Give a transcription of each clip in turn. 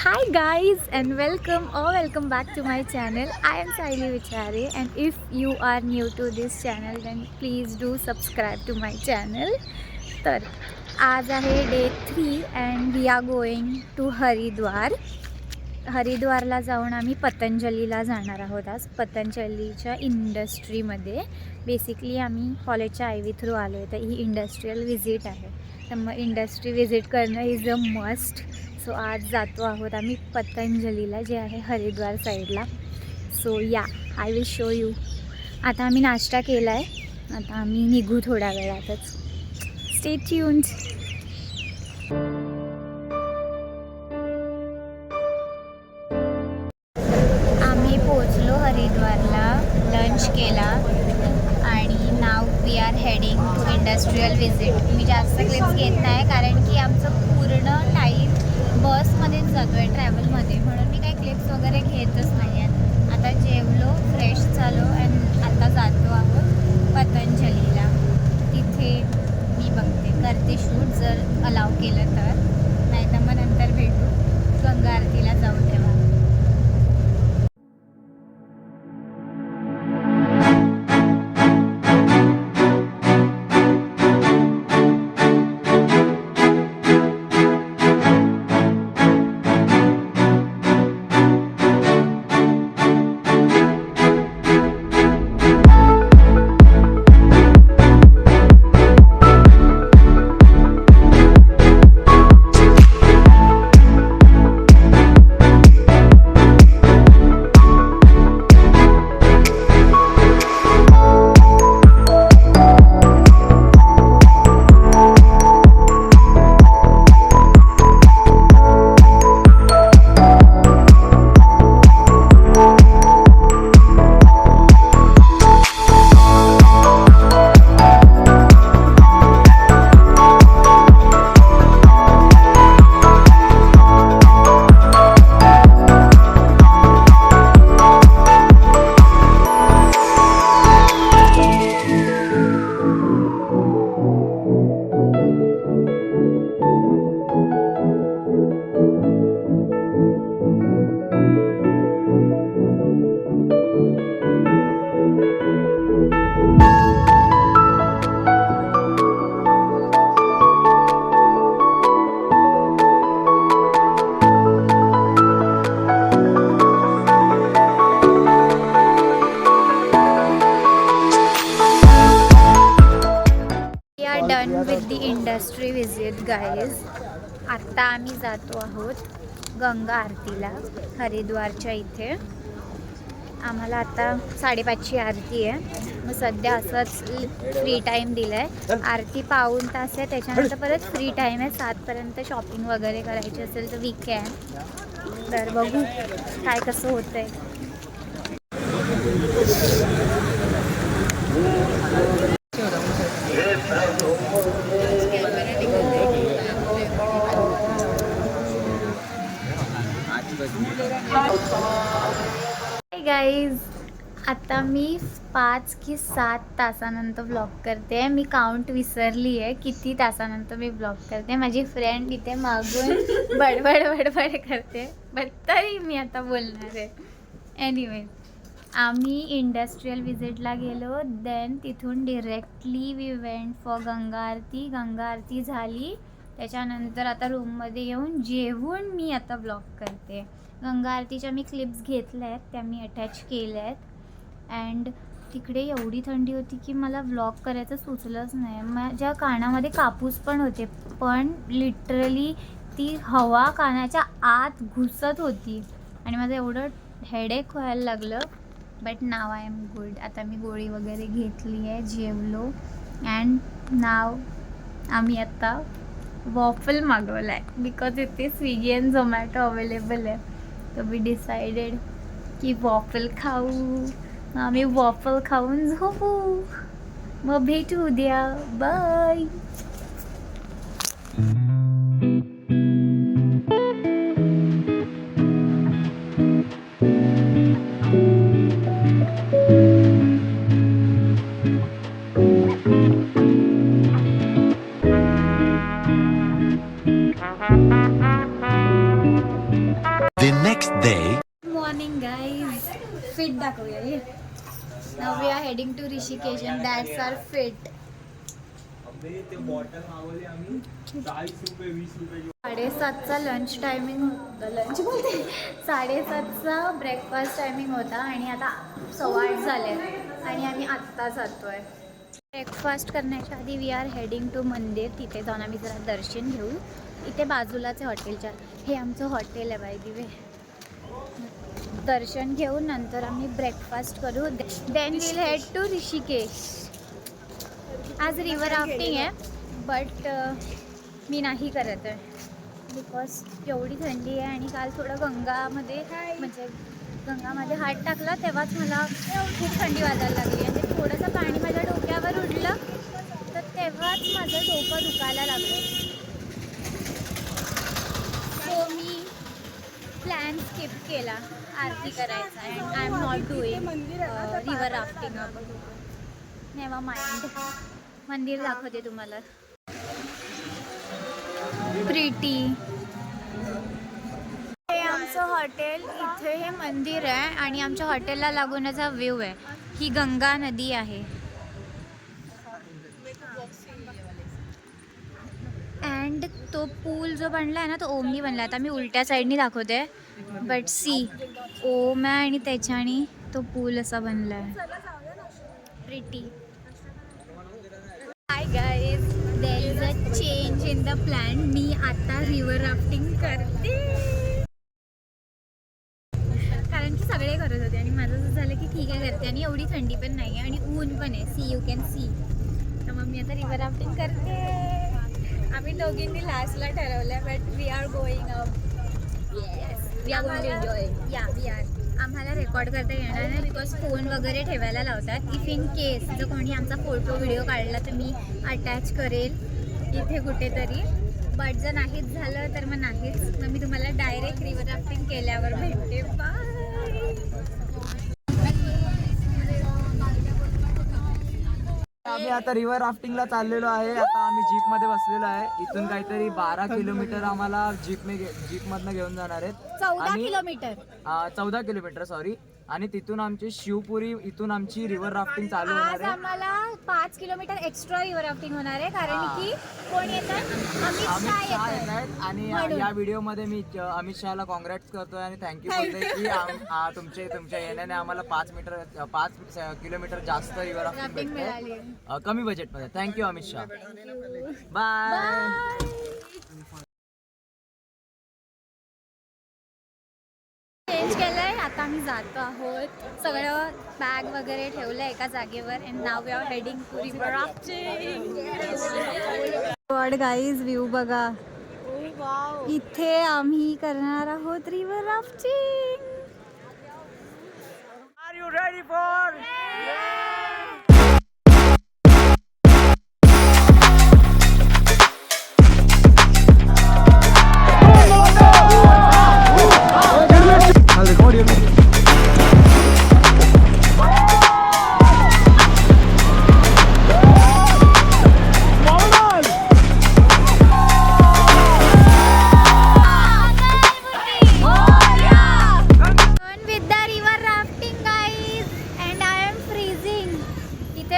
Hi guys and welcome back to my channel. I am Saili Vichare and if you are new to this channel then please do subscribe to my channel. तर आज आहे day 3 and we are going to हरिद्वारला जाऊन आम्ही पतंजलीला जाणार आहोत. आज पतंजलीच्या इंडस्ट्रीमध्ये basically आम्ही कॉलेजच्या आय व्ही थ्रू आलो आहे, तर ही इंडस्ट्रियल व्हिजिट आहे. तर मग इंडस्ट्री व्हिजिट करणं इज अ मस्ट. सो आज जातो आहोत आम्ही पतंजलीला, जे आहे हरिद्वार साईडला. सो या आय विल शो यू. आता आम्ही नाश्ता केला आहे, आता आम्ही निघू थोड्या वेळातच. Stay tuned. आम्ही पोचलो हरिद्वारला, लंच केला आणि now we are heading to industrial visit. मी जास्त क्लिप्स घेत नाही कारण की आमचं पूर्ण टाईम बसमध्येच जातो आहे, ट्रॅव्हलमध्ये, म्हणून मी काही क्लिप्स वगैरे घेतच नाही आहेत. आता जेवलो, फ्रेश झालो आणि आता जातो आहोत पतंजलीला. तिथे मी करते शूट, जर अलाव केलं तर, नाही तर मग नंतर भेटू. गंगा आरतीला जाऊ तेव्हा. Done with the industry visit guys. आत्ता आम्ही जातो आहोत गंगा आरतीला हरिद्वारच्या इथे. आम्हाला आता 5:30ची आरती आहे. मग सध्या असंच फ्री टाईम दिला आहे. आरती पाऊण तास आहे, त्याच्यानंतर परत फ्री टाईम आहे 7पर्यंत. शॉपिंग वगैरे करायची असेल तर वीकेंड, तर बघू काय कसं होतं आहे. हाय गाईज, आता मी 5 की 7 तासानंतर व्लॉग करते. मी काउंट विसरली आहे किती तासानंतर मी व्लॉग करते. माझी फ्रेंड इथे मागून बडबड करते, बट तरी मी आता बोलणार आहे. एनिवे, आम्ही इंडस्ट्रियल व्हिजिटला गेलो, देन तिथून directly we went for Ganga Aarti. Ganga Aarti झाली, त्याच्यानंतर आता रूममध्ये येऊन जेवून मी आता व्लॉग करते. गंगा आरतीच्या मी क्लिप्स घेतल्या आहेत, त्या मी अटॅच केल्या आहेत. अँड तिकडे एवढी थंडी होती की मला व्लॉग करायचं सुचलंच नाही. माझ्या कानामध्ये कापूस पण होते, पण लिटरली ती हवा कानाच्या आत घुसत होती आणि माझं एवढं हेडेक व्हायला लागलं. But now I am good. आता मी गोळी वगैरे घेतली आहे, जेवलो, अँड नाव आम्ही आता वॉफल मागवला आहे बिकॉज इथे स्विगी अँड झोमॅटो अवेलेबल आहे. तर वी डिसाइडेड की वॉफल खाऊ. आम्ही वॉफल खाऊन झोपू. मग भेटू उद्या. Bye. day. Morning guys, fit दाखवूया ये. Now we are heading to Rishikesh and that's our fit. 7:30चा लंच टायमिंग होता, लंच बोलते 7:30चा ब्रेकफास्ट टायमिंग होता आणि आता 8:15 झाले आणि आम्ही आत्ता जातोय. ब्रेकफास्ट करण्याच्या आधी वी आर हेडिंग टू मंदिर. तिथे जाऊन आम्ही जरा दर्शन घेऊ. इथे बाजूलाच आहे हॉटेलच्या. हे आमचं हॉटेल आहे बाय दी वे. दर्शन घेऊन नंतर आम्ही ब्रेकफास्ट करू. Then will head to Rishikesh. आज रिव्हर राफ्टिंग आहे बट मी नाही करत आहे बिकॉज एवढी थंडी आहे आणि काल थोडं गंगामध्ये हात टाकला तेव्हाच मला खूप थंडी वाजायला लागली आणि थोडंसं पाणी माझ्या डोक्यावर उडलं तर तेव्हाच माझं डोकं दुखायला लागलं. सो मी प्लॅन स्किप केला आरती करायचा and I am not doing river rafting. Never mind. मंदिर दाखवते तुम्हाला. प्रिटी. हे आमचं हॉटेल. इथे हे मंदिर आहे आणि आमच्या हॉटेलला लागूनचा व्ह्यू आहे. ही गंगा नदी आहे. अँड तो पूल जो बनला आहे ना तो ओमनी बनला. आता मी उलट्या साईडनी दाखवते बट सी ओम आहे आणि त्याच्याने तो पूल असा बनला आहे. Pretty. Hi guys, there is a change in the plan. मी आता रिव्हर राफ्टिंग करते कारण की सगळे करत होते आणि माझं असं झालं की ठीक आहे करते आणि एवढी थंडी पण नाही आहे आणि ऊन पण आहे. See you can see. तर मग मी आता रिव्हर राफ्टिंग करते. आम्ही दोघींनी लास्टला ठरवलं but we are going up. We are going to enjoy. या वी आर. आम्हाला रेकॉर्ड करता येणार नाही बिकॉज फोन वगैरे ठेवायला लावतात. इफ इन केस जर कोणी आमचा फोटो व्हिडिओ काढला तर मी अटॅच करेल इथे कुठेतरी. बट जर नाहीच झालं तर मग नाहीच. मग मी तुम्हाला डायरेक्ट रिव्हर राफ्टिंग केल्यावर भेटते. बाय. आम्ही आता रिव्हर राफ्टिंगला चाललेलो आहे. आता आम्ही जीप मध्ये बसलेलो आहे. इथून काहीतरी 12 किलोमीटर आम्हाला जीप मधनं घेऊन जाणार आहेत. 14 किलोमीटर सॉरी. आणि तिथून आमची शिवपुरी इथून आमची रिव्हर राफ्टिंग चालू होणार आहे. आम्हाला 5 किलोमीटर एक्स्ट्रा रिव्हर राफ्टिंग होणार आहे कारण की कोण येतात? अमित शाह येत आहेत आणि या व्हिडिओ मध्ये मी अमित शहाला कॉंग्रॅट्स करतोय आणि थँक्यू बोलतोय की तुमच्या येण्याने आम्हाला 5 किलोमीटर जास्त रिव्हर राफ्टिंग भेटते कमी बजेटमध्ये. Thank you Amit Shah. Bye. Change केलंय. आता आम्ही जातो आहोत. सगळं बॅग वगैरे ठेवलं एका जागेवर and now we are heading to river rafting. God guys, view बघा. इथे आम्ही करणार आहोत river rafting. Are you ready for?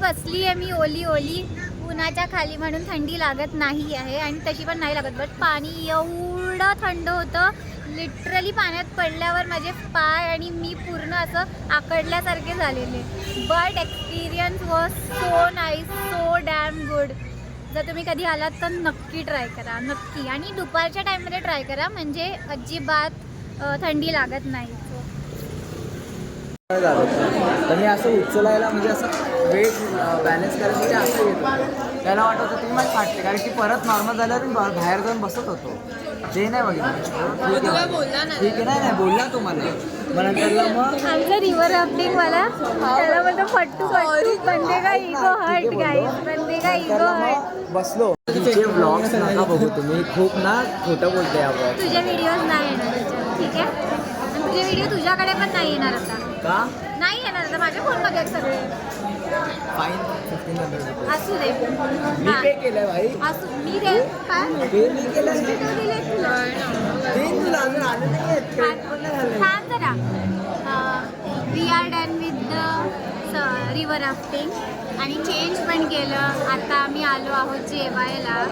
बसली आहे मी ओली उन्हाच्या खाली म्हणून थंडी लागत नाही आहे आणि तशी पण नाही लागत. बट पाणी एवढं थंड होतं लिटरली पाण्यात पडल्यावर माझे पाय आणि मी पूर्ण असं आकडल्यासारखे झालेले. But experience was so nice, so damn good. जर तुम्ही कधी आलात तर नक्की ट्राय करा, नक्की. आणि दुपारच्या टाईममध्ये ट्राय करा म्हणजे अजिबात थंडी लागत नाही. तर मी असं उचलायला म्हणजे असं वेट बॅलन्स करायसाठी असं येतो. त्याला वाटत होतं की मला फाटते कारण की परत नॉर्मल झाल्यावर मी बाहेर जाऊन बसत होतो. ते नाही बघितलं. ठीक आहे. नाही बोलला तुम्हाला मग नंतरला मग आमचा रिव्हर राफ्टिंग वाला त्याला बोलतो फट्टू बंदेगा इगो हर्ट गाईस, बंदेगा इगो हर्ट. बसलो. तिचे व्लॉग्स नका बघू तुम्ही, खूप ना खोटं बोलते यावर. तुझे व्हिडिओज नाही येणार ठीक आहे. तुझे व्हिडिओ तुझ्याकडे पण नाही येणार आता. का नाही येणार आता माझ्या फोनमध्ये आहेत सगळे. फाईन 1500 असू दे. मी हा. पे केलंय भाई. असू मी दे काय पे मी केलंय. तू दिलेत तुला. ते तुला अजून आलं नाही आहेत. credit पण नाही झालंय. थांब जरा. We are done with the river rafting आणि चेंज पण केलं. आता आम्ही आलो आहोत जेवायला.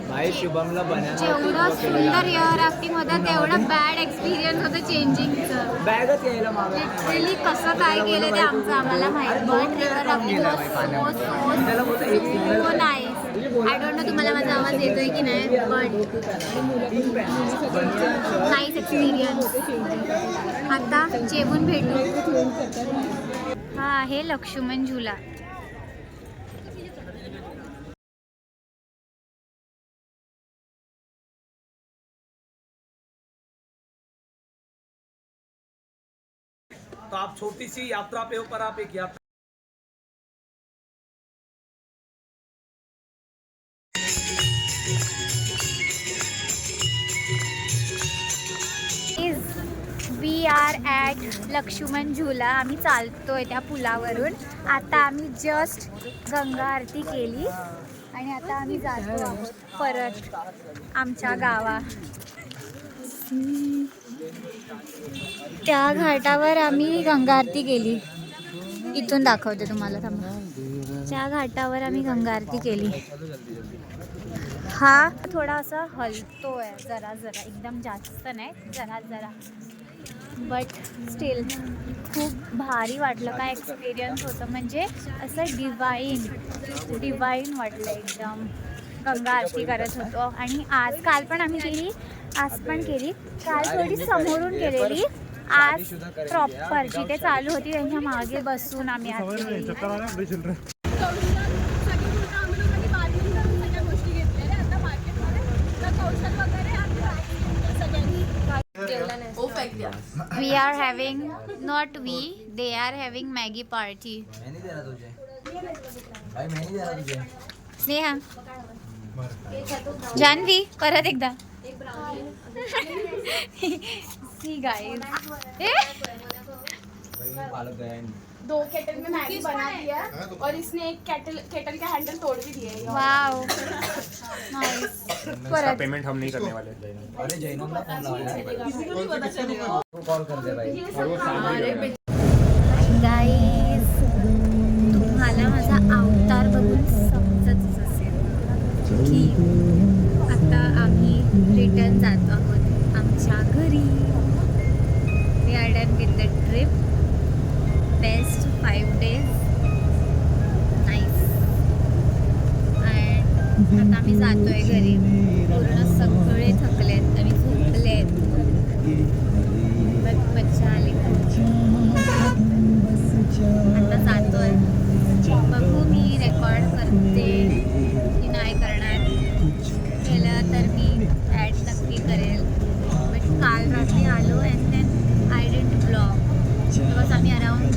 भाई शुभमला जेवढं सुंदर रिव्हर राफ्टिंग होतं तेवढं बॅड एक्सपिरियन्स होतं चेंजिंगचं. बॅगच यायला मागं. लिटरली कसं काय केलं ते आमचं आम्हाला माहिती. पण रिव्हर राफ्टिंग त्याला बोलतो एक single so nice. I don't know तुम्हाला माझा आवाज येतोय की नाही बट नाईस एक्सपिरियन्स. आता जेवून भेटू. हा आहे लक्ष्मण झुला. तो आप छोटी सी यात्रा पे ऊपर आप एक यात्रा we R at Lakshman Jhula. आम्ही चालतोय त्या पुलावरून. आता आम्ही जस्ट गंगा आरती केली आणि आता आम्ही जातो आहोत परत आमच्या गावा. त्या घाटावर आम्ही गंगा आरती केली. इथून दाखवते तुम्हाला थांबा. त्या घाटावर आम्ही गंगा आरती केली. हा थोडा असा हलतोय जरा जरा, एकदम जास्त नाही, जरा जरा. बट स्टील खूप भारी वाटलं. काय एक्सपिरियन्स होतं म्हणजे असं डिवाईन वाटलं एकदम. गंगा आरती करत होतो आणि काल पण आम्ही केली, आज पण केली. काल थोडी समोरून केलेली, आज प्रॉपर जिथे चालू होती त्यांच्या मागे बसून आम्ही आरती केली. We are having, not we, they are having Maggie party. Sneha, Janvi, परत एकदा. See guys. दो केटल में मैगी बना दिया और इसने एक केटल का हैंडल तोड़ भी दिया है. Wow, nice. परत पेमेंट हम नहीं करने वाले. अरे जैनमला फोन कॉल कर दे भाई. गाईज, तुम्हाला माझा अवतार बघून समजतच असेल की आता आम्ही रिटर्न जातो आहोत आमच्या घरी. We are done with the trip. Best 5 days. Nice. And आता आम्ही जातोय घरी. पूर्ण सगळे थकलेत आणि झोपलेत. बट मज्जा आली खूप. आता जातोय. बघू मी रेकॉर्ड करते की नाही करणार. केलं तर मी ॲड नक्की करेल. बट काल रात्री आलो and then I didn't blog. Because आम्ही अराउंड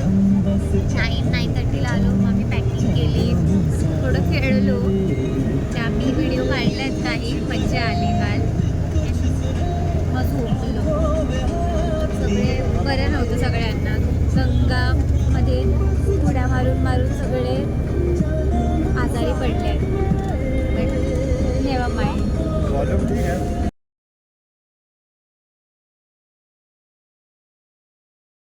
9:30ला आलो. मग आम्ही पॅकिंग केली, थोडं खेळलो. त्या मी व्हिडिओ काढल्यात काही, मज्जा आली काल. मग झोपलो. सगळे बरं नव्हतं सगळ्यांना. गंगामध्ये उड्या मारून मारून सगळे आजारी पडले. But never mind.